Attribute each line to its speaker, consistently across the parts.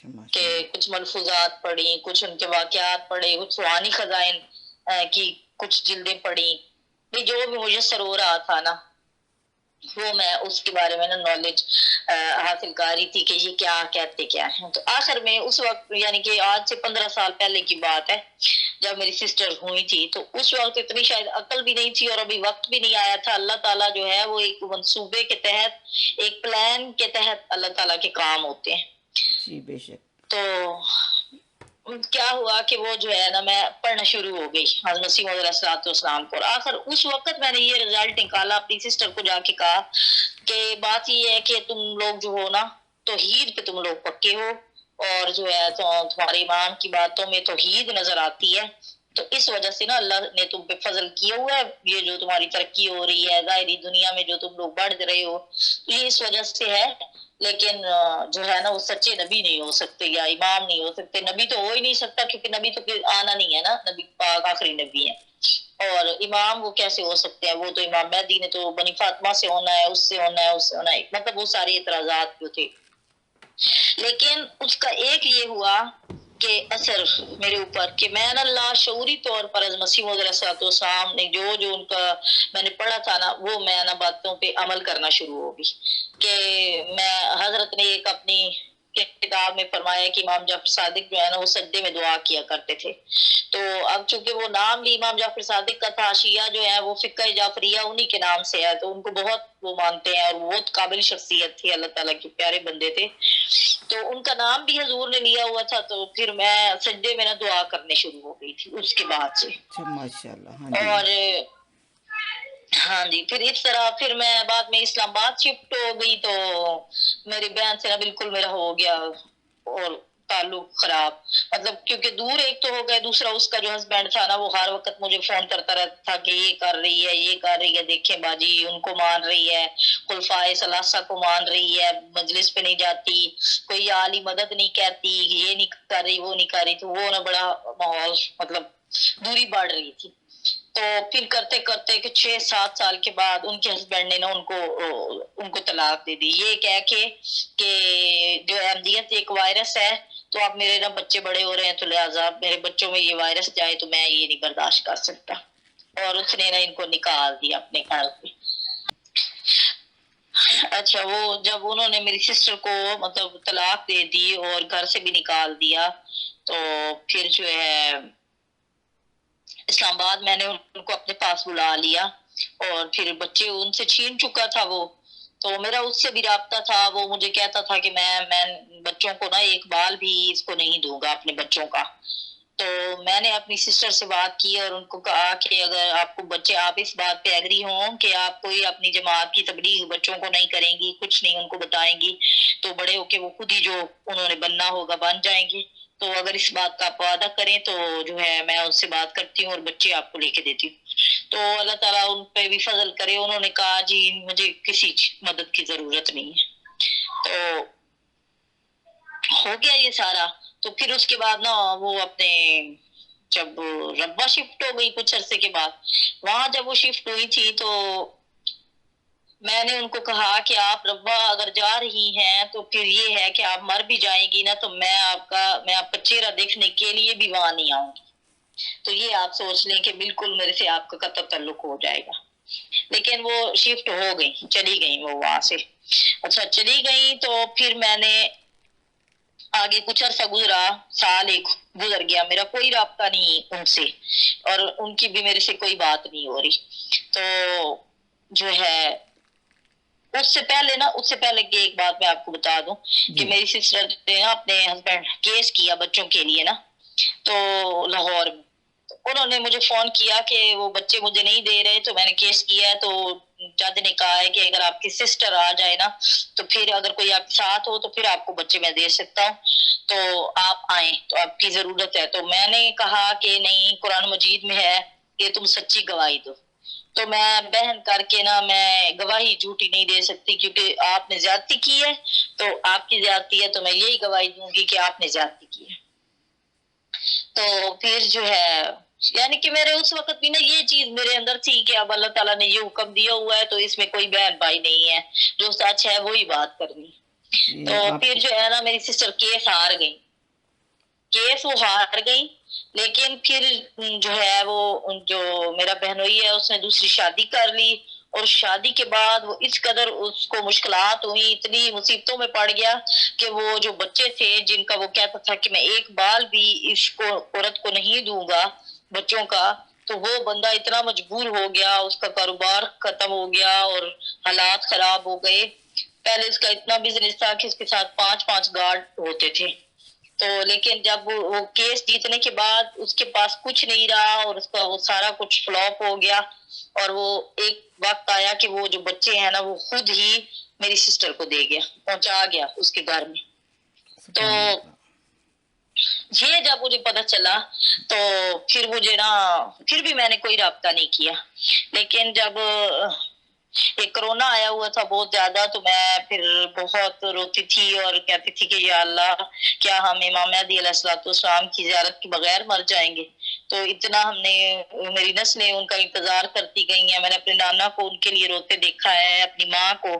Speaker 1: اچھا
Speaker 2: کہ
Speaker 1: ماشاءاللہ.
Speaker 2: کچھ ملفوظات پڑھی، کچھ ان کے واقعات پڑھے، کچھ روحانی خزائن کی کچھ جلدیں پڑھی. جو بھی میسر ہو رہا تھا نا وہ میں اس کے بارے میں نا نالج حاصل کر رہی تھی کہ یہ کیا کہتے کیا ہیں. تو آخر میں اس وقت یعنی کہ آج سے 15 سال پہلے کی بات ہے جب میری سسٹر ہوئی تھی، تو اس وقت اتنی شاید عقل بھی نہیں تھی اور ابھی وقت بھی نہیں آیا تھا. اللہ تعالیٰ جو ہے وہ ایک منصوبے کے تحت، ایک پلان کے تحت اللہ تعالیٰ کے کام ہوتے ہیں.
Speaker 1: جی بے شک.
Speaker 2: تو کیا ہوا کہ وہ جو ہے نا میں پڑھنا شروع ہو گئی حضرت مسیح موعود علیہ الصلوۃ والسلام کو. اور آخر اس وقت میں نے یہ رزلٹ نکالا، اپنی سسٹر کو جا کے کہا کہ بات یہ ہے کہ تم لوگ جو ہو نا توحید پہ تم لوگ پکے ہو، اور جو ہے تو تمہارے ایمان کی باتوں میں توحید نظر آتی ہے. تو اس وجہ سے نا اللہ نے تم پہ فضل کیا ہوا ہے. یہ جو تمہاری ترقی ہو رہی ہے ظاہری دنیا میں، جو تم لوگ بڑھ رہے ہو، یہ اس وجہ سے ہے. لیکن جو ہے نا وہ سچے نبی نہیں ہو سکتے یا امام نہیں ہو سکتے. نبی تو ہو ہی نہیں سکتا کیونکہ نبی تو آنا نہیں ہے نا، نبی پاک آخری نبی ہے. اور امام وہ کیسے ہو سکتے ہیں؟ وہ تو امام مہدی نے تو بنی فاطمہ سے ہونا ہے، اس سے ہونا ہے، اس سے ہونا ہے، مطلب وہ سارے اعتراضات جو تھے. لیکن اس کا ایک یہ ہوا کہ اثر میرے اوپر کہ میں نا لاشعوری طور پر از مسیح موعود علیہ السلام نے جو ان کا میں نے پڑھا تھا نا وہ میں نا باتوں پہ عمل کرنا شروع ہو گئی. کہ میں حضرت نے ایک اپنی کتاب میں فرمایا کہ امام جعفر صادق جو ہے نا وہ سجدے میں دعا کیا کرتے تھے. تو اب چونکہ وہ نام بھی امام جعفر صادق کا تھا، شیعہ جو ہے وہ فقہ جعفریہ انہی کے نام سے ہے، تو ان کو بہت وہ مانتے ہیں اور بہت قابل شخصیت تھی، اللہ تعالیٰ کے پیارے بندے تھے. تو ان کا نام بھی حضور نے لیا ہوا تھا. تو پھر میں سجدے میں نا دعا کرنے شروع ہو گئی تھی اس کے بعد سے.
Speaker 1: اچھا ماشاءاللہ. ہاں جی.
Speaker 2: اور ہاں جی پھر اس طرح پھر میں بعد میں اسلام آباد شفٹ ہو گئی. تو میری بہن سے نا بالکل میرا ہو گیا اور تعلق خراب، مطلب کیونکہ دور ایک تو ہو گئے، دوسرا اس کا جو ہسبینڈ تھا نا وہ ہر وقت مجھے فون کرتا رہتا تھا کہ یہ کر رہی ہے، یہ کر رہی ہے، دیکھیں باجی ان کو مان رہی ہے، خلفائے ثلاثہ کو مان رہی ہے، مجلس پہ نہیں جاتی، کوئی عالی مدد نہیں کہتی، یہ نہیں کر رہی، وہ نہیں کر رہی. تو وہ نا بڑا ماحول مطلب دوری بڑھ رہی تھی. تو پھر کرتے کرتے کہ 6-7 سال کے بعد ان کے ہسبینڈ نے نا ان کو طلاق دے دی، یہ کہہ کے کہ جو احمدیت ایک وائرس ہے، تو اب میرے نا بچے بڑے ہو رہے ہیں تو لہٰذا میرے بچوں میں یہ وائرس جائے تو میں یہ نہیں برداشت کر سکتا. اور اس نے نا ان کو نکال دیا اپنے گھر پہ. اچھا وہ جب انہوں نے میری سسٹر کو مطلب طلاق دے دی اور گھر سے بھی نکال دیا، تو پھر جو ہے اسلام آباد میں نے ان کو اپنے پاس بلا لیا اور پھر بچے ان سے چھین چکا تھا وہ. تو میرا اس سے بھی رابطہ تھا، وہ مجھے کہتا تھا کہ میں بچوں کو نا ایک بال بھی اس کو نہیں دوں گا اپنے بچوں کا. تو میں نے اپنی سسٹر سے بات کی اور ان کو کہا کہ اگر آپ کو بچے، آپ اس بات پہ ایگری ہوں کہ آپ کوئی اپنی جماعت کی تبلیغ بچوں کو نہیں کریں گی، کچھ نہیں ان کو بتائیں گی، تو بڑے ہو کے وہ خود ہی جو انہوں نے بننا ہوگا بن جائیں گے. تو اگر اس بات کا آپ وعدہ کریں تو جو ہے میں ان سے بات کرتی ہوں اور بچے آپ کو لے کے دیتی ہوں. تو اللہ تعالیٰ ان پہ بھی فضل کرے. انہوں نے کہا جی مجھے کسی مدد کی ضرورت نہیں ہے. تو ہو گیا یہ سارا. تو پھر اس کے بعد نا وہ اپنے جب ربا شفٹ ہو گئی کچھ عرصے کے بعد، وہاں جب وہ شفٹ ہوئی تھی تو میں نے ان کو کہا کہ آپ ربا اگر جا رہی ہیں تو پھر یہ ہے کہ آپ مر بھی جائیں گی نا تو میں آپ کا چہرہ دیکھنے کے لیے بھی وہاں نہیں آؤں گی. تو یہ آپ سوچ لیں کہ بالکل میرے سے آپ کا قطع تعلق ہو جائے گا. لیکن وہ شفٹ ہو گئی، چلی گئی وہ وہاں سے. اچھا چلی گئی تو پھر میں نے آگے کچھ عرصہ گزرا، سال ایک گزر گیا، میرا کوئی رابطہ نہیں ان سے اور ان کی بھی میرے سے کوئی بات نہیں ہو رہی. تو جو ہے اس سے پہلے کی ایک بات میں آپ کو بتا دوں کہ
Speaker 1: جی
Speaker 2: میری سسٹر نے اپنے ہسبینڈ کیس کیا بچوں کے لیے نا، تو لاہور میں انہوں نے مجھے فون کیا کہ وہ بچے مجھے نہیں دے رہے، تو میں نے کیس کیا ہے. تو جج نے کہا ہے کہ اگر آپ کی سسٹر آ جائے نا تو پھر اگر کوئی آپ کے ساتھ ہو تو پھر آپ کو بچے میں دے سکتا ہوں، تو آپ آئیں، تو آپ کی ضرورت ہے. تو میں نے کہا کہ نہیں، قرآن مجید میں ہے کہ تم سچی گواہی دو. تو میں بہن کر کے نا میں گواہی جھوٹی نہیں دے سکتی، کیونکہ آپ نے زیادتی کی ہے تو آپ کی زیادتی ہے، تو میں یہی گواہی دوں گی کہ آپ نے زیادتی کی ہے. تو پھر جو ہے یعنی کہ میرے اس وقت بھی نا یہ چیز میرے اندر تھی کہ اب اللہ تعالیٰ نے یہ حکم دیا ہوا ہے تو اس میں کوئی بہن بھائی نہیں ہے، جو سچ ہے وہی بات کرنی.
Speaker 1: یہ
Speaker 2: تو
Speaker 1: آپ
Speaker 2: پھر جو ہے نا میری سسٹر کیس ہار گئی، کیس وہ ہار گئی، لیکن پھر جو ہے وہ جو میرا بہنوئی ہے اس نے دوسری شادی کر لی، اور شادی کے بعد وہ اس قدر اس کو مشکلات ہوئی، اتنی مصیبتوں میں پڑ گیا کہ وہ جو بچے تھے جن کا وہ کہتا تھا کہ میں ایک بال بھی اس کو عورت کو نہیں دوں گا بچوں کا، تو وہ بندہ اتنا مجبور ہو گیا، اس کا کاروبار ختم ہو گیا اور حالات خراب ہو گئے۔ پہلے اس کا اتنا بزنس تھا کہ اس کے ساتھ 5 گارڈ ہوتے تھے، تو لیکن جب وہ کیس جیتنے کے بعد اس کے پاس کچھ نہیں رہا اور اس کا وہ سارا کچھ فلاپ ہو گیا، اور وہ ایک وقت آیا کہ وہ جو بچے ہیں نا وہ خود ہی میری سسٹر کو دے گیا، پہنچا گیا اس کے گھر میں۔ تو
Speaker 1: سبحان اللہ۔
Speaker 2: یہ جب مجھے پتا چلا تو پھر مجھے نا پھر بھی میں نے کوئی رابطہ نہیں کیا، لیکن جب یہ کرونا آیا ہوا تھا بہت زیادہ، تو میں پھر بہت روتی تھی اور کہتی تھی کہ یا اللہ کیا ہم امام مہدی علیہ السلام کی زیارت کے بغیر مر جائیں گے؟ تو اتنا ہم نے، میری نسلیں ان کا انتظار کرتی گئی ہیں، میں نے اپنے نانا کو ان کے لیے روتے دیکھا ہے، اپنی ماں کو،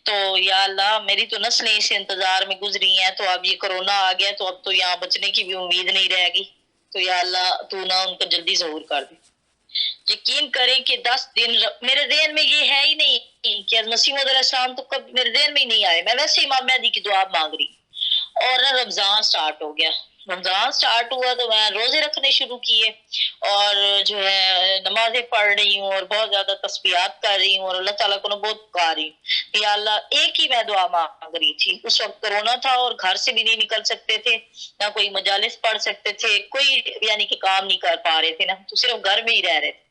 Speaker 2: تو یا اللہ میری تو نسلیں اس انتظار میں گزری ہیں، تو اب یہ کرونا آ گیا تو اب تو یہاں بچنے کی بھی امید نہیں رہ گئی، تو یا اللہ تو نہ ان کو جلدی ظہور کر دے۔ یقین کریں کہ 10 دن میرے ذہن میں یہ ہے ہی نہیں کہ مسیح علیہ السلام تو کب میرے ذہن میں ہی نہیں آئے، میں ویسے امام مہدی کی دعا مانگ رہی، اور رمضان سٹارٹ ہو گیا، رمضان سٹارٹ ہوا تو میں روزے رکھنے شروع کیے، اور جو ہے نمازیں پڑھ رہی ہوں اور بہت زیادہ تسبیحات کر رہی ہوں اور اللہ تعالیٰ کو بہت پکار رہی ہوں، یا اللہ ایک ہی میں دعا مانگ رہی تھی۔ اس وقت کرونا تھا اور گھر سے بھی نہیں نکل سکتے تھے، نہ کوئی مجالس پڑھ سکتے تھے، کوئی یعنی کہ کام نہیں کر پا رہے تھے نا، تو صرف گھر میں ہی رہ رہے تھے،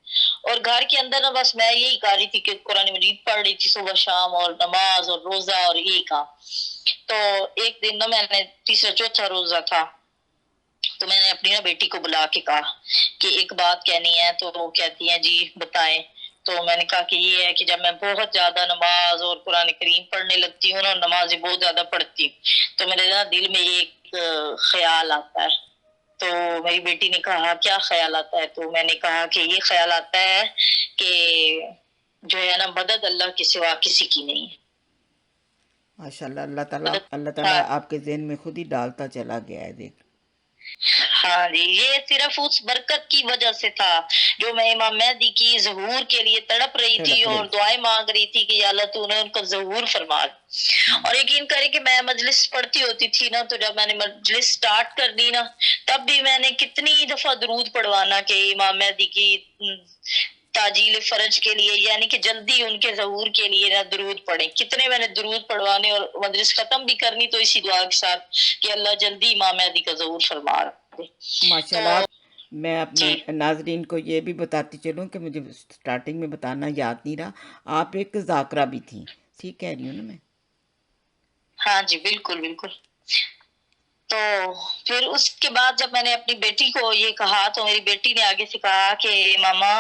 Speaker 2: اور گھر کے اندر نا بس میں یہی کر رہی تھی کہ قرآن مجید پڑھ رہی تھی صبح شام، اور نماز اور روزہ اور یہی کام۔ تو ایک دن نا میں نے تیسرا چوتھا روزہ تھا، تو میں نے اپنی نا بیٹی کو بلا کے کہا کہ ایک بات کہنی ہے، تو وہ کہتی ہیں جی بتائیں۔ تو میں نے کہا کہ یہ ہے کہ جب میں بہت زیادہ نماز اور قرآن کریم پڑھنے لگتی ہوں نا، نمازیں بہت زیادہ پڑھتی ہوں، تو میرے نا دل میں ایک خیال آتا ہے۔ تو میری بیٹی نے کہا کیا خیال آتا ہے؟ تو میں نے کہا کہ یہ خیال آتا ہے کہ جو ہے نا مدد اللہ کے سوا کسی کی نہیں ہے۔
Speaker 1: ماشاء اللہ، اللہ
Speaker 2: ہاں
Speaker 1: تعالیٰ آپ کے ذہن میں خود ہی ڈالتا چلا گیا ہے، دیکھ۔
Speaker 2: ہاں جی، یہ صرف اس برکت کی وجہ سے تھا جو میں امام مہدی کی ظہور کے لیے تڑپ رہی تھی
Speaker 1: تڑپ
Speaker 2: اور
Speaker 1: رہی تھی۔
Speaker 2: دعائیں مانگ رہی تھی کہ یا اللہ تو نے ان کا ظہور فرما دے۔ اور یقین کریں کہ میں مجلس پڑھتی ہوتی تھی نا، تو جب میں نے مجلس سٹارٹ کر دی نا، تب بھی میں نے کتنی دفعہ درود پڑھوانا کہ امام مہدی کی تاجیل فرج کے لیے، یعنی کہ جلدی ان کے ظہور کے لیے نا درود پڑھیں، کتنے میں نے درود پڑھوانے، اور مجلس ختم بھی کرنی تو اسی دعا کے ساتھ کہ اللہ جلدی امام مہدی کا ظہور فرما دے۔
Speaker 1: ماشاء
Speaker 2: تو
Speaker 1: اللہ، میں اپنے
Speaker 2: جی
Speaker 1: ناظرین کو یہ بھی بتاتی چلوں کہ مجھے سٹارٹنگ میں بتانا یاد نہیں رہا، آپ ایک ذاکرہ بھی تھیں، ٹھیک کہہ رہی ہوں نا میں؟
Speaker 2: ہاں جی، بالکل بالکل۔ تو پھر اس کے بعد جب میں نے اپنی بیٹی کو یہ کہا تو میری بیٹی نے آگے سے کہا کہ ماما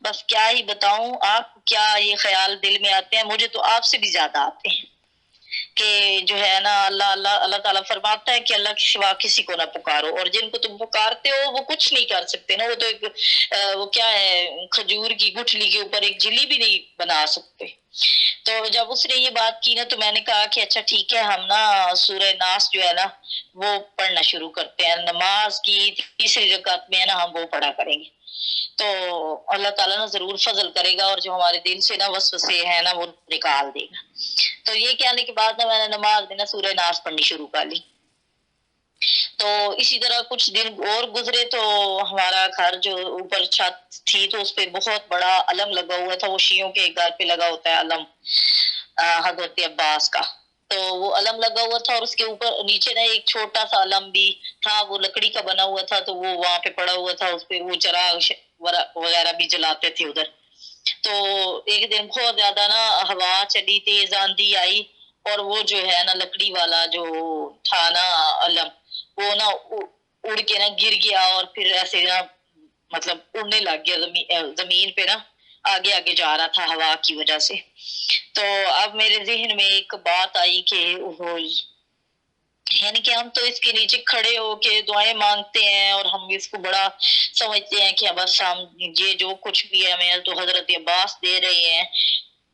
Speaker 2: بس کیا ہی بتاؤں، آپ کیا یہ خیال دل میں آتے ہیں، مجھے تو آپ سے بھی زیادہ آتے ہیں، کہ جو ہے نا اللہ تعالیٰ فرماتا ہے کہ اللہ کے سوا کسی کو نہ پکارو، اور جن کو تم پکارتے ہو وہ کچھ نہیں کر سکتے نا، وہ تو ایک وہ کیا ہے، کھجور کی گٹھلی کے اوپر ایک جلی بھی نہیں بنا سکتے۔ تو جب اس نے یہ بات کی نا، تو میں نے کہا کہ اچھا ٹھیک ہے، ہم نا سورہ ناس جو ہے نا وہ پڑھنا شروع کرتے ہیں، نماز کی تیسری رکعت میں ہے نا ہم وہ پڑھا کریں گے، تو اللہ تعالیٰ نا ضرور فضل کرے گا، اور جو ہمارے دل سے نا وسوسے ہیں نا وہ نکال دے گا۔ تو یہ کہنے کے بعد نا میں نے نماز میں نا سورہ ناس پڑھنی شروع کر لی۔ تو اسی طرح کچھ دن اور گزرے تو ہمارا گھر جو اوپر چھت تھی تو اس پہ بہت بڑا علم لگا ہوا تھا، وہ شیعوں کے گھر پہ لگا ہوتا ہے علم، حضرت عباس کا، تو وہ علم لگا ہوا تھا، اور اس کے اوپر نیچے نا ایک چھوٹا سا علم بھی تھا، وہ لکڑی کا بنا ہوا تھا، تو وہ وہاں پہ پڑا ہوا تھا، اس پہ وہ چراغ وغیرہ بھی جلاتے تھے ادھر۔ تو ایک دن بہت زیادہ نا ہوا چلی، تیز آندھی آئی، اور وہ جو ہے نا لکڑی والا جو تھا نا علم، وہ نا اڑ کے نا گر گیا، اور پھر ایسے نا مطلب اڑنے لگ گیا زمین پہ نا، آگے آگے جا رہا تھا ہوا کی وجہ سے۔ تو اب میرے ذہن میں ایک بات آئی کہ یعنی کہ ہم تو اس کے نیچے کھڑے ہو کے دعائیں مانگتے ہیں، اور ہم اس کو بڑا سمجھتے ہیں کہ بس ہم یہ جو کچھ بھی ہے ہمیں تو حضرت عباس دے رہے ہیں،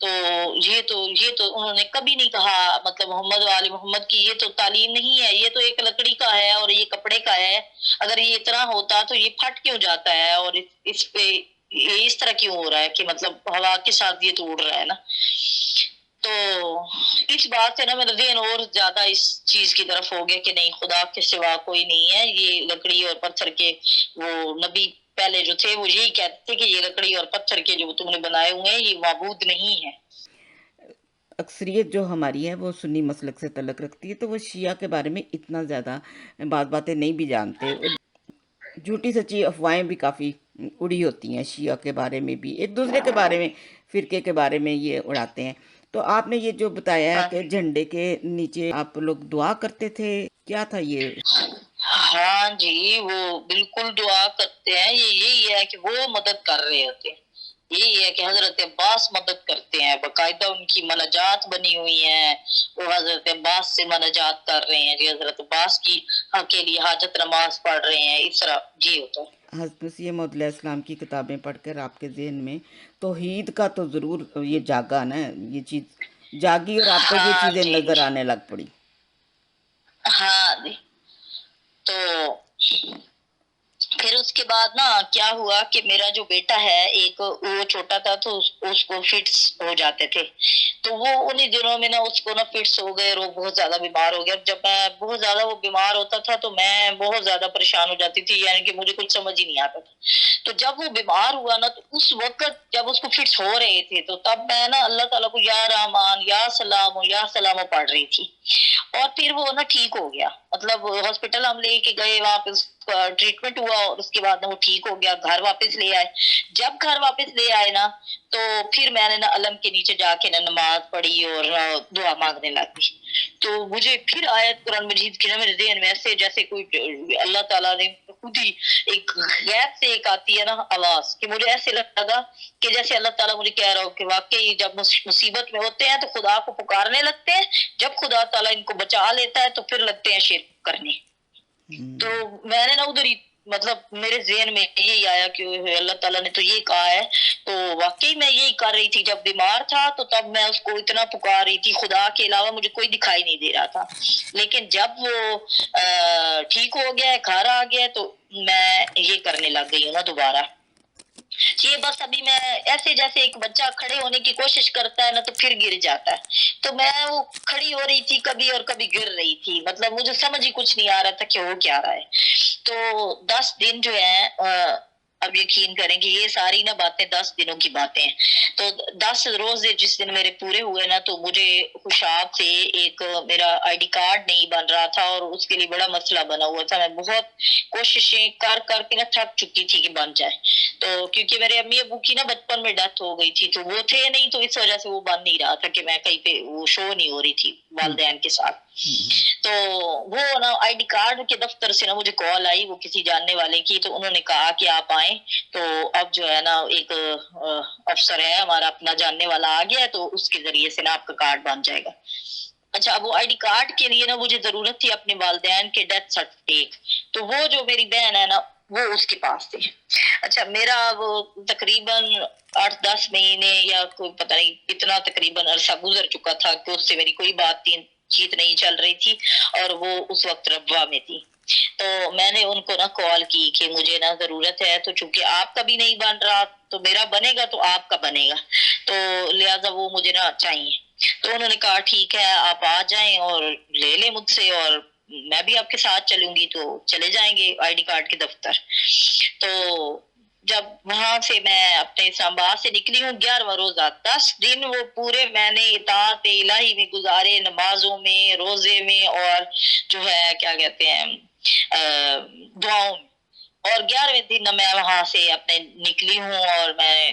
Speaker 2: تو یہ تو انہوں نے کبھی نہیں کہا، مطلب محمد و آل محمد کی یہ تو تعلیم نہیں ہے، یہ تو ایک لکڑی کا ہے اور یہ کپڑے کا ہے، اگر یہ اتنا ہوتا تو یہ پھٹ کیوں جاتا ہے، اور اس پہ یہ اس طرح کیوں ہو رہا ہے کہ مطلب ہوا کے ساتھ یہ تو اڑ رہا ہے نا۔ تو اس بات سے نا میرا ذہن اور زیادہ اس چیز کی طرف ہو گیا کہ نہیں، خدا کے سوا کوئی نہیں ہے، یہ لکڑی اور پتھر کے وہ نبی پہلے جو تھے وہ یہی کہتے تھے کہ یہ لکڑی اور پتھر کے جو تم نے بنائے ہوئے ہیں یہ معبود نہیں ہے۔
Speaker 1: اکثریت جو ہماری ہے وہ سنی مسلک سے تعلق رکھتی ہے، تو وہ شیعہ کے بارے میں اتنا زیادہ بعض باتیں نہیں بھی جانتے، جھوٹی سچی افواہیں بھی کافی اڑی ہوتی ہیں شیعہ کے بارے میں بھی، ایک دوسرے کے بارے میں، فرقے کے بارے میں یہ اڑاتے ہیں۔ تو آپ نے یہ جو بتایا ہے
Speaker 2: ہاں
Speaker 1: کہ جھنڈے کے نیچے آپ لوگ دعا کرتے تھے، کیا تھا یہ؟
Speaker 2: ہاں جی، وہ بالکل دعا کرتے ہیں، یہی ہے کہ وہ مدد کر رہے ہوتے ہیں، یہی ہے کہ حضرت عباس مدد کرتے ہیں، باقاعدہ ان کی مناجات بنی ہوئی ہیں، وہ حضرت عباس سے مناجات کر رہے ہیں جی، حضرت عباس کی کے لیے حاجت نماز پڑھ رہے ہیں، اس طرح جی ہوتا ہے۔
Speaker 1: حضرت مسیح موعود علیہ السلام کی کتابیں پڑھ کر آپ کے ذہن میں توحید کا تو ضرور یہ جاگا نا، یہ چیز جاگی اور آپ کو یہ
Speaker 2: ہاں
Speaker 1: چیزیں
Speaker 2: جی،
Speaker 1: نظر آنے لگ پڑی۔
Speaker 2: ہاں جی، تو پھر اس کے بعد نا کیا ہوا کہ میرا جو بیٹا ہے ایک، وہ چھوٹا تھا تو اس کو فٹس ہو جاتے تھے، تو وہ انہی دنوں میں نا اس کو نا فٹس ہو گئے اور وہ بہت زیادہ بیمار ہو گیا۔ جب میں بہت زیادہ وہ بیمار ہوتا تھا تو میں بہت زیادہ پریشان ہو جاتی تھی، یعنی کہ مجھے کچھ سمجھ ہی نہیں آتا تھا۔ تو جب وہ بیمار ہوا نا تو اس وقت جب اس کو فٹس ہو رہے تھے تو تب میں نا اللہ تعالیٰ کو یا رحمان یا سلام یا سلام پڑھ رہی تھی، اور پھر وہ نا ٹھیک ہو گیا، مطلب ہاسپٹل ہم لے کے گئے، وہاں پہ ٹریٹمنٹ ہوا اور اس کے بعد وہ ٹھیک ہو گیا، گھر واپس لے آئے۔ جب گھر واپس لے آئے نا تو پھر میں نے نا علم کے نیچے جا کے نا نماز پڑھی اور دعا مانگنے لگی، تو مجھے پھر آیت قرآن مجید کی نا میرے ذہن میں ایسے جیسے کوئی اللہ تعالیٰ نے خود ہی ایک غیب سے ایک آتی ہے نا آواز، کہ مجھے ایسے لگا کہ جیسے اللہ تعالیٰ مجھے کہہ رہا ہو کہ واقعی جب مصیبت میں ہوتے ہیں تو خدا کو پکارنے لگتے ہیں، جب خدا تعالیٰ ان کو بچا لیتا ہے تو پھر لگتے ہیں شرک کرنے۔ تو میں نے نا ادھر ہی مطلب میرے ذہن میں یہی آیا کہ اللہ تعالیٰ نے تو یہ کہا ہے، تو واقعی میں یہی کر رہی تھی، جب بیمار تھا تو تب میں اس کو اتنا پکار رہی تھی، خدا کے علاوہ مجھے کوئی دکھائی نہیں دے رہا تھا، لیکن جب وہ ٹھیک ہو گیا ہے، گھر آ گیا تو میں یہ کرنے لگ گئی ہوں نا دوبارہ۔ یہ بس ابھی میں ایسے جیسے ایک بچہ کھڑے ہونے کی کوشش کرتا ہے نا تو پھر گر جاتا ہے، تو میں وہ کھڑی ہو رہی تھی کبھی اور کبھی گر رہی تھی، مطلب مجھے سمجھ ہی کچھ نہیں آ رہا تھا کہ ہو کیا رہا ہے۔ تو 10 دن جو ہے اب یقین کریں کہ یہ ساری نا باتیں 10 دنوں کی باتیں ہیں، تو 10 روز جس دن میرے پورے ہوئے نا تو مجھے خوشاب سے ایک میرا آئی ڈی کارڈ نہیں بن رہا تھا اور اس کے لیے بڑا مسئلہ بنا ہوا تھا، میں بہت کوششیں کر کر کے نا تھک چکی تھی کہ بن جائے، تو کیونکہ میرے امی ابو کی نا بچپن میں ڈیتھ ہو گئی تھی تو وہ تھے نہیں، تو اس وجہ سے وہ بن نہیں رہا تھا کہ میں کہیں پہ وہ شو نہیں ہو رہی تھی والدین کے ساتھ۔ تو وہ نا آئی ڈی کارڈ کے دفتر سے نا مجھے کال آئی، وہ کسی جاننے والے کی، تو انہوں نے کہا کہ آپ آئیں، تو اب جو ہے نا ایک افسر ہے ہمارا اپنا جاننے والا آ گیا ہے، تو اس کے ذریعے سے نا آپ کا کارڈ بن جائے گا۔ اچھا، اب وہ آئی ڈی کارڈ کے لیے نا مجھے ضرورت تھی اپنے والدین کے ڈیتھ سرٹیفکیٹ، تو وہ جو میری بہن ہے نا وہ اس کے پاس تھی۔ اچھا، میرا وہ تقریباً 8-10 مہینے یا کوئی پتہ نہیں اتنا تقریباً عرصہ گزر چکا تھا کہ اس سے میری کوئی بات چیت نہیں چل رہی تھی، اور وہ اس وقت ربوہ میں تھی، تو میں نے ان کو نا کال کی کہ مجھے نا ضرورت ہے، تو چونکہ آپ کا بھی نہیں بن رہا تو میرا بنے گا تو آپ کا بنے گا، تو لہٰذا وہ مجھے نا چاہیے، تو انہوں نے کہا ٹھیک ہے آپ آ جائیں اور لے لیں مجھ سے، اور میں بھی آپ کے ساتھ چلوں گی، تو چلے جائیں گے آئی ڈی کارڈ کے دفتر۔ تو جب وہاں سے میں اپنے اسلام آباد سے نکلی ہوں 11واں روزہ، 10 دن وہ پورے میں نے اطاعت الہی میں گزارے، نمازوں میں، روزے میں، اور جو ہے کیا کہتے ہیں دعاؤں میں، اور 11ویں دن میں وہاں سے اپنے نکلی ہوں، اور میں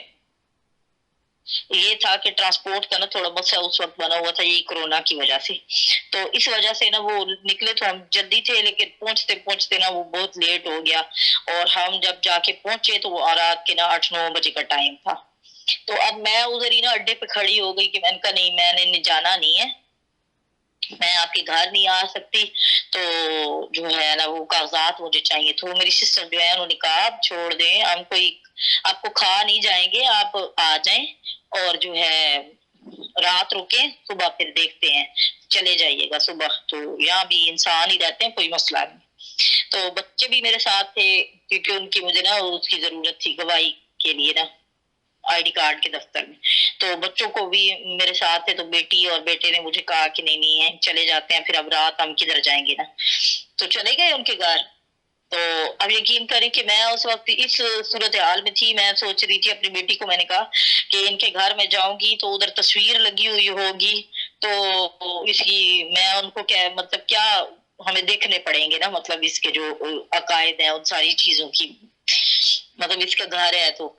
Speaker 2: یہ تھا کہ ٹرانسپورٹ کا نا تھوڑا مسئلہ اس وقت بنا ہوا تھا، یہی کورونا کی وجہ سے، تو اس وجہ سے نا وہ نکلے تو ہم جلدی تھے، لیکن پہنچتے پہنچتے نا وہ بہت لیٹ ہو گیا، اور ہم جب جا کے پہنچے تو وہ رات کے نا 8-9 بجے کا ٹائم تھا، تو اب میں ادھر ہی نا اڈے پہ کھڑی ہو گئی کہ میں نے کہا نہیں، میں نے جانا نہیں ہے، میں آپ کے گھر نہیں آ سکتی، تو جو ہے نا وہ کاغذات مجھے چاہیے، تو میری سسٹر جو ہے انہوں نے کہا آپ چھوڑ دیں، ہم کوئی آپ کو کھا نہیں جائیں گے، آپ آ جائیں، اور جو ہے رات رکیں صبح پھر دیکھتے ہیں چلے جائیے گا صبح، تو یہاں بھی انسان ہی رہتے ہیں، کوئی مسئلہ نہیں۔ تو بچے بھی میرے ساتھ تھے کیونکہ ان کی مجھے نا اس کی ضرورت تھی گواہی کے لیے نا آئی ڈی کارڈ کے دفتر میں، تو بچوں کو بھی میرے ساتھ تھے، تو بیٹی اور بیٹے نے مجھے کہا کہ نہیں نہیں ہے چلے جاتے ہیں، پھر اب رات ہم کدھر جائیں گے نا، تو چلے گئے ان کے گھر۔ تو اب یقین کریں کہ میں اس وقت اس صورتحال میں تھی، میں سوچ رہی تھی اپنی بیٹی کو، میں نے کہا کہ ان کے گھر میں جاؤں گی تو ادھر تصویر لگی ہوئی ہوگی، تو اس کی میں ان کو کیا مطلب کیا ہمیں دیکھنے پڑیں گے نا، مطلب اس کے جو عقائد ہیں ان ساری چیزوں کی، مطلب اس کا گھر ہے تو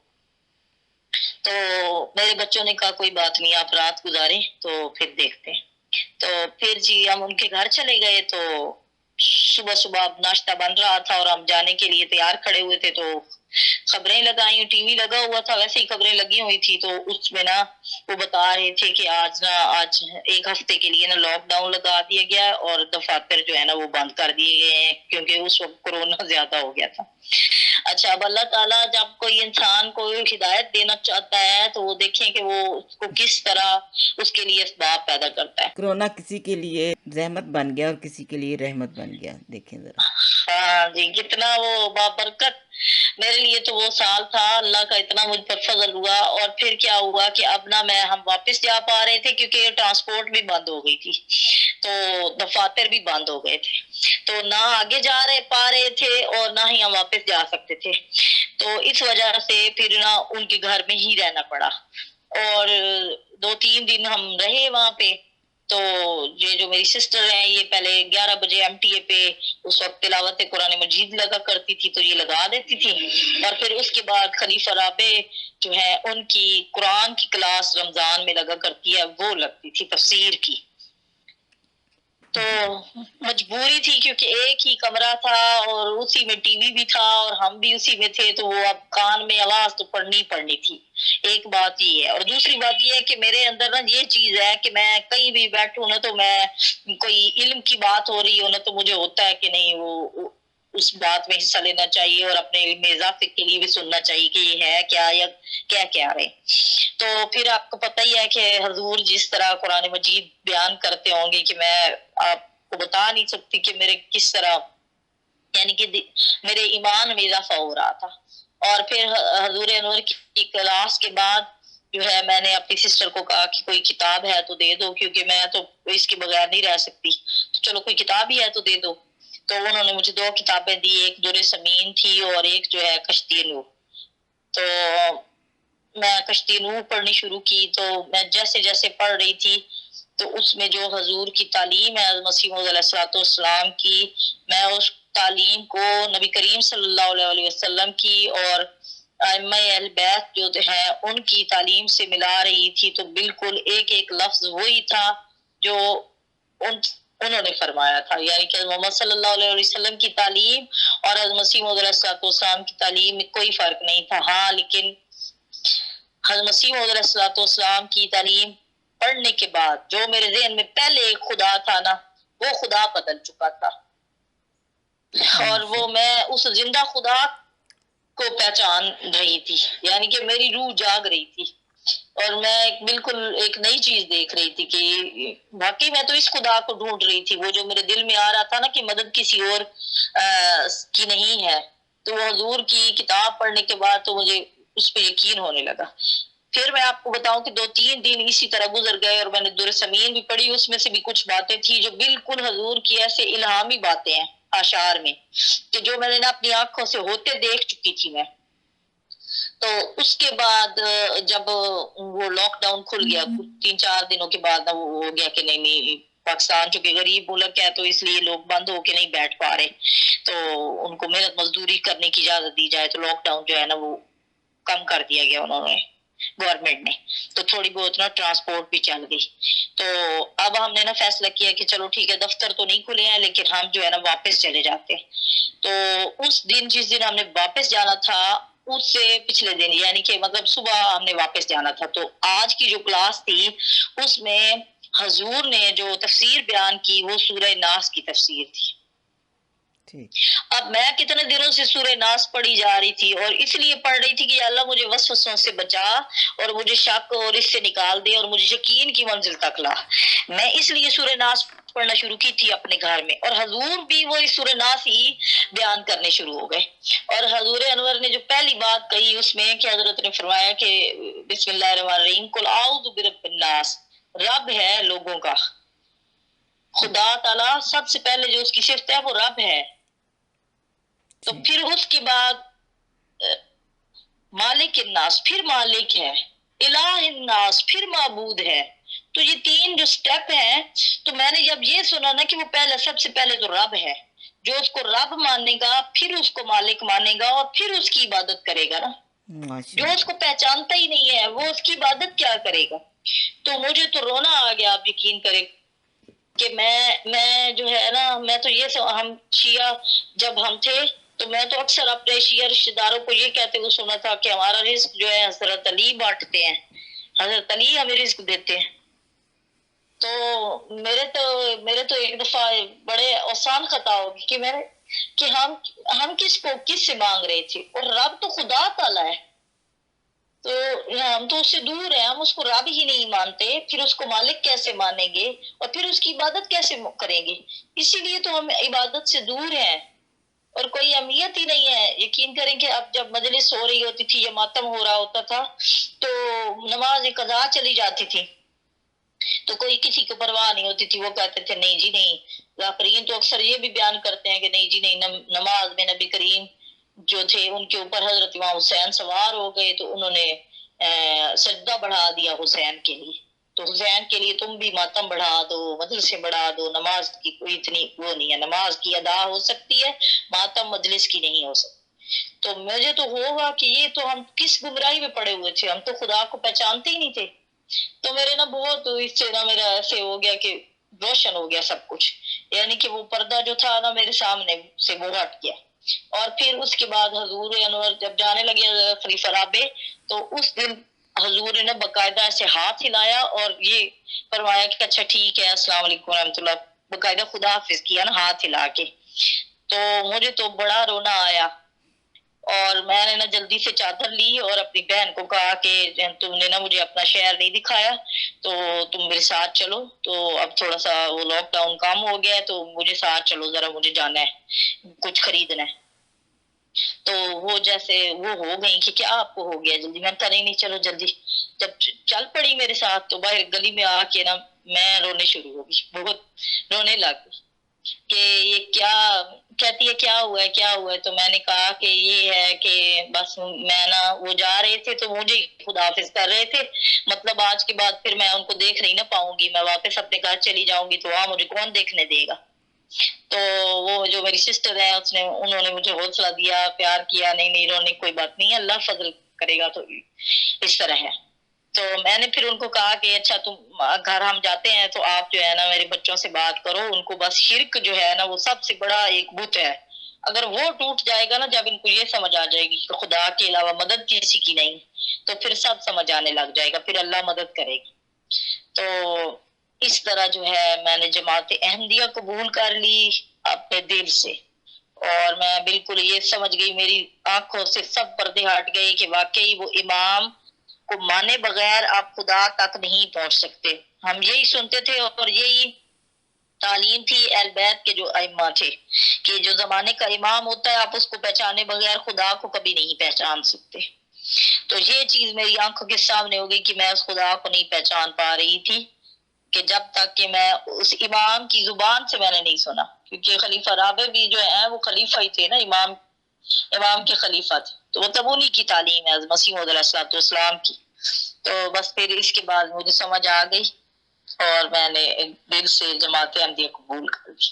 Speaker 2: میرے بچوں نے کہا کوئی بات نہیں آپ رات گزاریں تو پھر دیکھتے ہیں۔ تو پھر جی ہم ان کے گھر چلے گئے، تو صبح صبح ناشتہ بن رہا تھا اور ہم جانے کے لیے تیار کھڑے ہوئے تھے، تو خبریں لگائی، ٹی وی لگا ہوا تھا، ویسے ہی خبریں لگی ہوئی تھی، تو اس میں نا وہ بتا رہے تھے کہ آج ایک ہفتے کے لیے نا لاک ڈاؤن لگا دیا گیا ہے اور دفاتر جو ہے نا وہ بند کر دیے گئے ہیں، کیونکہ اس وقت کورونا زیادہ ہو گیا تھا۔ اچھا، اب اللہ تعالیٰ جب کوئی انسان کو ہدایت دینا چاہتا ہے تو وہ دیکھیں کہ وہ اس کو کس طرح اس کے لیے اسباب پیدا کرتا ہے۔
Speaker 1: کرونا کسی کے لیے رحمت بن گیا اور کسی کے لیے رحمت بن گیا، دیکھیں ذرا۔
Speaker 2: ہاں جی، کتنا وہ بابرکت میرے لیے تو وہ سال تھا، اللہ کا اتنا مجھ پر فضل ہوا۔ اور پھر کیا ہوا کہ اب نہ ہم واپس جا پا رہے تھے کیونکہ ٹرانسپورٹ بھی بند ہو گئی تھی، تو دفاتر بھی بند ہو گئے تھے، تو نہ آگے پا رہے تھے اور نہ ہی ہم واپس جا سکتے تھے، تو اس وجہ سے پھر نہ ان کے گھر میں ہی رہنا پڑا، اور 2-3 دن ہم رہے وہاں پہ۔ تو یہ جو میری سسٹر ہیں یہ پہلے 11 بجے MTA پہ اس وقت تلاوت قرآن مجید لگا کرتی تھی تو یہ لگا دیتی تھی، اور پھر اس کے بعد خلیفہ رابع جو ہے ان کی قرآن کی کلاس رمضان میں لگا کرتی ہے، وہ لگتی تھی تفسیر کی، تو مجبوری تھی کیونکہ ایک ہی کمرہ تھا اور اسی میں ٹی وی بھی تھا اور ہم بھی اسی میں تھے، تو وہ اب کان میں آواز تو پڑنی تھی۔ ایک بات یہ ہے، اور دوسری بات یہ ہے کہ میرے اندر نا یہ چیز ہے کہ میں کہیں بھی بیٹھوں نا تو میں کوئی علم کی بات ہو رہی ہو نا تو مجھے ہوتا ہے کہ نہیں وہ اس بات میں حصہ لینا چاہیے اور اپنے علم اضافے کے لیے بھی سننا چاہیے کہ یہ ہے کیا یا کیا رہے۔ تو پھر آپ کو پتہ ہی ہے کہ حضور جس طرح قرآن مجید بیان کرتے ہوں گے کہ میں آپ کو بتا نہیں سکتی کہ میرے کس طرح یعنی کہ میرے ایمان میں اضافہ ہو رہا تھا۔ اور پھر حضور انور کی کلاس کے بعد جو ہے میں نے اپنی سسٹر کو کہا کہ کوئی کتاب ہے تو دے دو، کیونکہ میں تو اس کے بغیر نہیں رہ سکتی، تو چلو کوئی کتاب ہی ہے تو دے دو۔ تو انہوں نے مجھے 2 کتابیں دی، ایک در سمین تھی اور ایک جو ہے کشتی نوح۔ تو میں کشتی نوح پڑھنی شروع کی، تو میں جیسے جیسے پڑھ رہی تھی تو اس میں جو حضور کی تعلیم ہے مسیح موعود علیہ السلام کی، میں اس تعلیم کو نبی کریم صلی اللہ علیہ وسلم کی اور ائمہ اہل بیت جو ہیں ان کی تعلیم سے ملا رہی تھی، تو بالکل ایک ایک لفظ وہی تھا جو انہوں نے فرمایا تھا، یعنی کہ محمد صلی اللہ علیہ وسلم کی تعلیم اور حضرت مسیح موعود علیہ السلام کی تعلیم میں کوئی فرق نہیں تھا۔ ہاں لیکن حضرت مسیح موعود علیہ السلام کی تعلیم پڑھنے کے بعد جو میرے ذہن میں پہلے ایک خدا تھا نا، وہ خدا بدل چکا تھا، اور وہ میں اس زندہ خدا کو پہچان رہی تھی، یعنی کہ میری روح جاگ رہی تھی اور میں بالکل ایک نئی چیز دیکھ رہی تھی کہ واقعی میں تو اس خدا کو ڈھونڈ رہی تھی، وہ جو میرے دل میں آ رہا تھا نا کہ مدد کسی اور کی نہیں ہے، تو وہ حضور کی کتاب پڑھنے کے بعد تو مجھے اس پہ یقین ہونے لگا۔ پھر میں آپ کو بتاؤں کہ 2-3 دن اسی طرح گزر گئے اور میں نے در سمین بھی پڑھی، اس میں سے بھی کچھ باتیں تھی جو بالکل حضور کی ایسے الہامی باتیں ہیں اشعار میں کہ جو میں نے نا اپنی آنکھوں سے ہوتے دیکھ چکی تھی میں۔ تو اس کے بعد جب وہ لاک ڈاؤن کھل گیا 3-4 دنوں کے بعد وہ ہو گیا کہ نہیں پاکستان چونکہ غریب ملک ہے تو اس لیے لوگ بند ہو کے نہیں بیٹھ پا رہے، تو ان کو محنت مزدوری کرنے کی اجازت دی جائے، تو لاک ڈاؤن جو ہے نا وہ کم کر دیا گیا انہوں نے، گورنمنٹ نے، تو تھوڑی بہت نا ٹرانسپورٹ بھی چل گئی۔ تو اب ہم نے نا فیصلہ کیا کہ چلو ٹھیک ہے دفتر تو نہیں کھلے ہیں لیکن ہم جو ہے نا واپس چلے جاتے ہیں۔ تو اس دن جس دن ہم نے واپس جانا تھا اس سے پچھلے دن یعنی کہ مطلب صبح ہم نے واپس جانا تھا، تو آج کی جو کلاس تھی اس میں حضور نے جو تفسیر بیان کی وہ سورہ ناس کی تفسیر تھی۔
Speaker 1: ٹھیک.
Speaker 2: اب میں کتنے دنوں سے سورہ ناس پڑھی جا رہی تھی اور اس لیے پڑھ رہی تھی کہ یا اللہ مجھے وسوسوں سے بچا اور مجھے شک اور اس سے نکال دے اور مجھے یقین کی منزل تک لا. میں اس لیے سورہ ناس پڑھنا شروع کی تھی اپنے گھر میں، اور حضور بھی وہی سورہ ناس ہی بیان کرنے شروع ہو گئے. اور حضور انور نے جو پہلی بات کہی اس میں کہ حضرت نے فرمایا کہ بسم اللہ الرحمن الرحیم قل اعوذ برب الناس، رب ہے لوگوں کا. خدا تعالیٰ سب سے پہلے جو اس کی صفت ہے وہ رب ہے. تو پھر اس کے بعد مالک الناس، پھر مالک ہے، الہ الناس، پھر معبود ہے. تو یہ تین جو سٹیپ ہیں، تو میں نے جب یہ سنا نا کہ وہ پہلے سب سے پہلے تو رب ہے، جو اس کو رب مانے گا پھر اس کو مالک مانے گا اور پھر اس کی عبادت کرے گا نا. جو اس کو پہچانتا ہی نہیں ہے وہ اس کی عبادت کیا کرے گا. تو مجھے تو رونا آ گیا، آپ یقین کریں کہ میں جو ہے نا، میں تو یہ ہم شیعہ جب ہم تھے تو میں تو اکثر اپنے شیعہ رشتہ داروں کو یہ کہتے ہوئے سنا تھا کہ ہمارا رزق جو ہے حضرت علی بانٹتے ہیں، حضرت علی ہمیں رزق دیتے ہیں. تو میرے تو ایک دفعہ بڑے آسان خطا ہوگی کہ ہم کس سے مانگ رہے تھے، اور رب تو خدا تعالیٰ ہے. تو ہم تو اس سے دور ہیں، ہم اس کو رب ہی نہیں مانتے، پھر اس کو مالک کیسے مانیں گے اور پھر اس کی عبادت کیسے کریں گے. اسی لیے تو ہم عبادت سے دور ہیں اور کوئی اہمیت ہی نہیں ہے. یقین کریں کہ اب جب مجلس ہو رہی ہوتی تھی یا ماتم ہو رہا ہوتا تھا تو نماز قضا چلی جاتی تھی تو کوئی کسی کو پرواہ نہیں ہوتی تھی. وہ کہتے تھے نہیں جی نہیں. ذاکرین تو اکثر یہ بھی بیان کرتے ہیں کہ نہیں جی نہیں، نماز میں نبی کریم جو تھے ان کے اوپر حضرت امام حسین سوار ہو گئے تو انہوں نے سجدہ بڑھا دیا حسین کے لیے. تو حسین کے لیے تم بھی ماتم بڑھا دو، مجلسیں بڑھا دو. نماز کی کوئی اتنی وہ نہیں ہے، نماز کی ادا ہو سکتی ہے، ماتم مجلس کی نہیں ہو سکتی. تو مجھے تو ہوگا کہ یہ تو ہم کس گمراہی میں پڑے ہوئے تھے، ہم تو خدا کو پہچانتے ہی نہیں تھے. تو میرے نا بہت اس سے نا میرا ایسے ہو گیا کہ روشن ہو گیا سب کچھ، یعنی کہ وہ پردہ جو تھا نا میرے سامنے سے وہ ہٹ گیا. اور پھر اس کے بعد حضور انور جب جانے لگے خلیفہ رابع، تو اس دن حضور نے باقاعدہ ایسے ہاتھ ہلایا اور یہ فرمایا کہ اچھا ٹھیک ہے السلام علیکم ورحمۃ اللہ، باقاعدہ خدا حافظ کیا نا ہاتھ ہلا کے. تو مجھے تو بڑا رونا آیا اور میں نے نا جلدی سے چادر لی اور اپنی بہن کو کہا کہ تم نے نا مجھے اپنا شہر نہیں دکھایا تو تم میرے ساتھ چلو. تو اب تھوڑا سا وہ لاک ڈاؤن کام ہو گیا ہے تو مجھے ساتھ چلو، ذرا مجھے جانا ہے کچھ خریدنا ہے. تو وہ جیسے وہ ہو گئی کہ کیا آپ کو ہو گیا جلدی، میں کہا نہیں چلو جلدی. جب چل پڑی میرے ساتھ تو باہر گلی میں آ کے نا میں رونے شروع ہو گئی، بہت رونے لگ گئی کہ یہ کیا کہتی ہے، کیا ہوا ہے کیا ہوا ہے. تو میں نے کہا کہ یہ ہے کہ بس میں نا وہ جا رہے تھے تو مجھے خدا حافظ کر رہے تھے، مطلب آج کے بعد پھر میں ان کو دیکھ نہیں نہ پاؤں گی، میں واپس اپنے گھر چلی جاؤں گی تو وہاں مجھے کون دیکھنے دے گا. تو وہ جو میری سسٹر ہے انہوں نے مجھے حوصلہ دیا، پیار کیا، نہیں نہیں رونے کوئی بات نہیں ہے، اللہ فضل کرے گا. تو اس طرح ہے. تو میں نے پھر ان کو کہا کہ اچھا تم گھر ہم جاتے ہیں تو آپ جو ہے نا میرے بچوں سے بات کرو، ان کو بس شرک جو ہے نا وہ سب سے بڑا ایک بت ہے، اگر وہ ٹوٹ جائے گا نا، جب ان کو یہ سمجھ آ جائے گی کہ خدا کے علاوہ مدد کسی کی نہیں، تو پھر سب سمجھ آنے لگ جائے گا، پھر اللہ مدد کرے گی. تو اس طرح جو ہے میں نے جماعت احمدیہ قبول کر لی اپنے دل سے، اور میں بالکل یہ سمجھ گئی، میری آنکھوں سے سب پردے ہٹ گئے کہ واقعی وہ امام کو مانے بغیر آپ خدا تک نہیں پہنچ سکتے. ہم یہی سنتے تھے اور یہی تعلیم تھی اہل بیت کے جو ائمہ تھے کہ جو زمانے کا امام ہوتا ہے آپ اس کو پہچانے بغیر خدا کو کبھی نہیں پہچان سکتے. تو یہ چیز میری آنکھوں کے سامنے ہو گئی کہ میں اس خدا کو نہیں پہچان پا رہی تھی کہ جب تک کہ میں اس امام کی زبان سے میں نے نہیں سنا، کیونکہ خلیفہ رابع بھی جو ہے وہ خلیفہ ہی تھے نا، امام کے خلیفہ تھے، تو مطلب انہی کی تعلیم ہے مسیح موعود علیہ السلام کی. تو بس پھر اس کے بعد مجھے سمجھ آ گئی اور میں نے دل سے جماعت احمدیہ قبول کر لی.